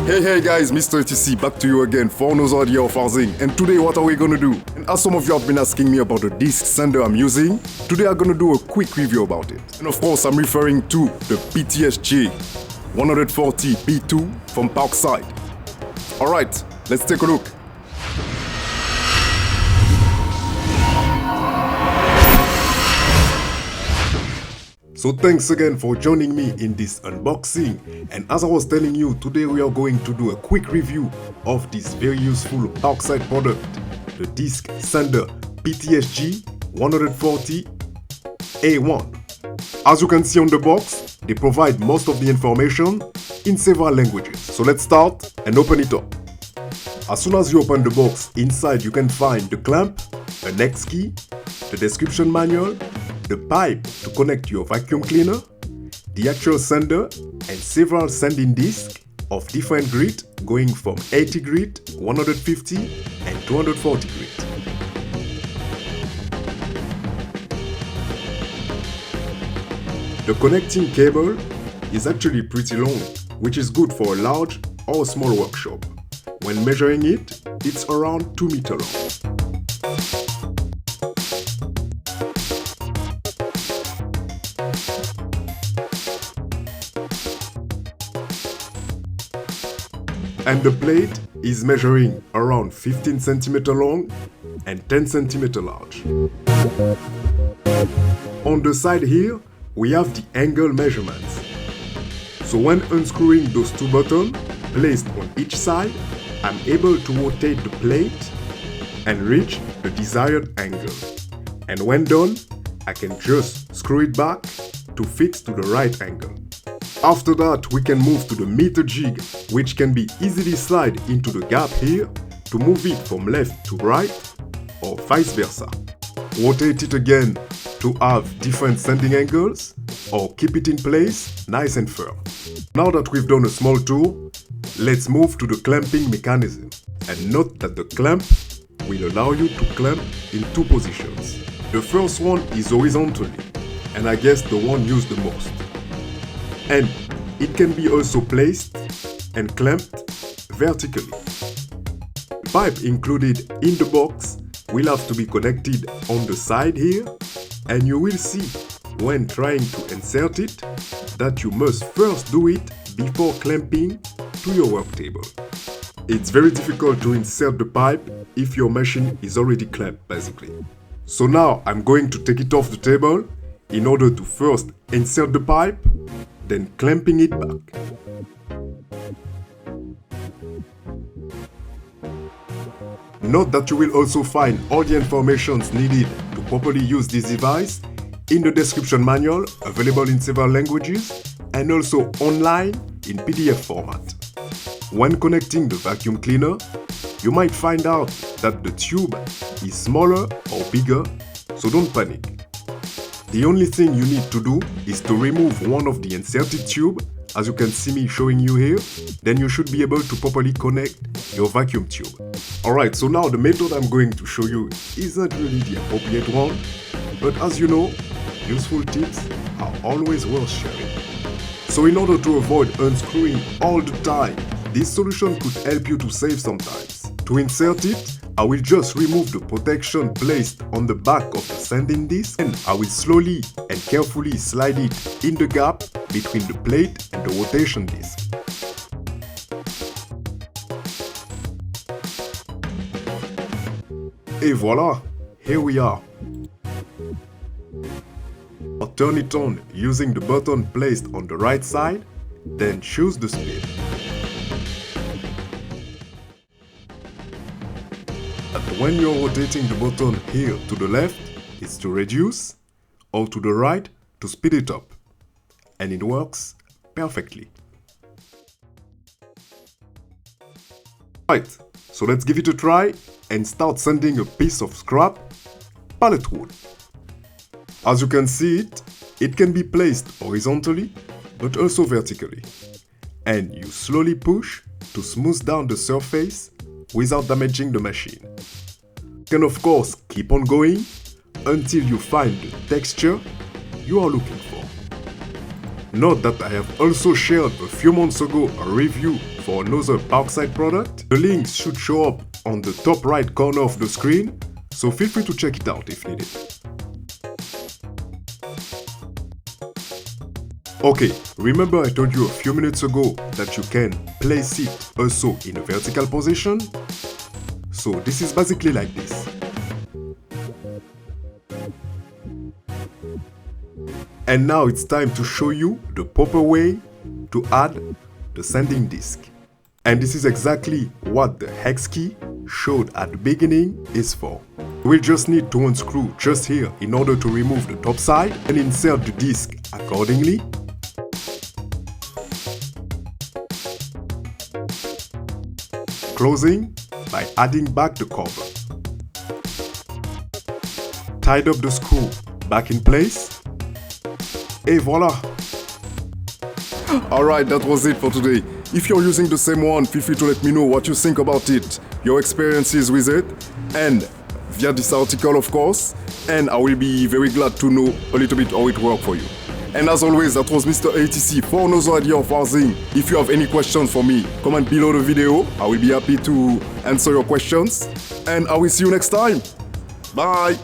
Hey guys, Mr. TC back to you again for another idea of housing. And today what are we gonna do? And as some of you have been asking me about the disc sander I'm using, today I'm gonna do a quick review about it. And of course I'm referring to the pTSG 140B2 from Parkside. Alright, let's take a look. So thanks again for joining me in this unboxing, and as I was telling you, today we are going to do a quick review of this very useful Parkside product, the disc sander pTSG 140A1. As you can see on the box, they provide most of the information in several languages. So let's start and open it up. As soon as you open the box, inside you can find the clamp, an X key, the description manual, the pipe to connect your vacuum cleaner, the actual sander, and several sanding discs of different grit going from 80 grit, 150 and 240 grit. The connecting cable is actually pretty long, which is good for a large or a small workshop. When measuring it, it's around 2 meters long. And the plate is measuring around 15 cm long and 10 cm large. On the side here, we have the angle measurements. So when unscrewing those two buttons placed on each side, I'm able to rotate the plate and reach the desired angle. And when done, I can just screw it back to fix to the right angle. After that, we can move to the meter jig, which can be easily slide into the gap here to move it from left to right or vice versa. Rotate it again to have different sanding angles or keep it in place nice and firm. Now that we've done a small tour, let's move to the clamping mechanism. And note that the clamp will allow you to clamp in two positions. The first one is horizontally, and I guess the one used the most. And it can be also placed and clamped vertically. The pipe included in the box will have to be connected on the side here, and you will see when trying to insert it that you must first do it before clamping to your work table. It's very difficult to insert the pipe if your machine is already clamped basically. So now I'm going to take it off the table in order to first insert the pipe, then clamping it back. Note that you will also find all the information needed to properly use this device in the description manual, available in several languages, and also online in PDF format. When connecting the vacuum cleaner, you might find out that the tube is smaller or bigger, so don't panic. The only thing you need to do is to remove one of the inserted tube, as you can see me showing you here, then you should be able to properly connect your vacuum tube. Alright, so now the method I'm going to show you isn't really the appropriate one, but as you know, useful tips are always worth sharing. So in order to avoid unscrewing all the time, this solution could help you to save some time. To insert it, I will just remove the protection placed on the back of the sanding disc, and I will slowly and carefully slide it in the gap between the plate and the rotation disc. Et voila, here we are. I'll turn it on using the button placed on the right side, then choose the speed. And when you're rotating the button here to the left, it's to reduce, or to the right to speed it up. And it works perfectly. Right, so let's give it a try and start sanding a piece of scrap pallet wood. As you can see it can be placed horizontally but also vertically. And you slowly push to smooth down the surface without damaging the machine. You can of course keep on going until you find the texture you are looking for. Note that I have also shared a few months ago a review for another Parkside product. The links should show up on the top right corner of the screen, so feel free to check it out if needed. Okay, remember I told you a few minutes ago that you can place it also in a vertical position? So this is basically like this. And now it's time to show you the proper way to add the sanding disc. And this is exactly what the hex key showed at the beginning is for. We'll just need to unscrew just here in order to remove the top side and insert the disc accordingly. Closing by adding back the cover. Tied up the screw back in place. Et voila! Alright, that was it for today. If you're using the same one, feel free to let me know what you think about it, your experiences with it, and via this article of course, and I will be very glad to know a little bit how it worked for you. And as always, that was Mr. ATC for another idea of housing. If you have any questions for me, comment below the video. I will be happy to answer your questions. And I will see you next time. Bye!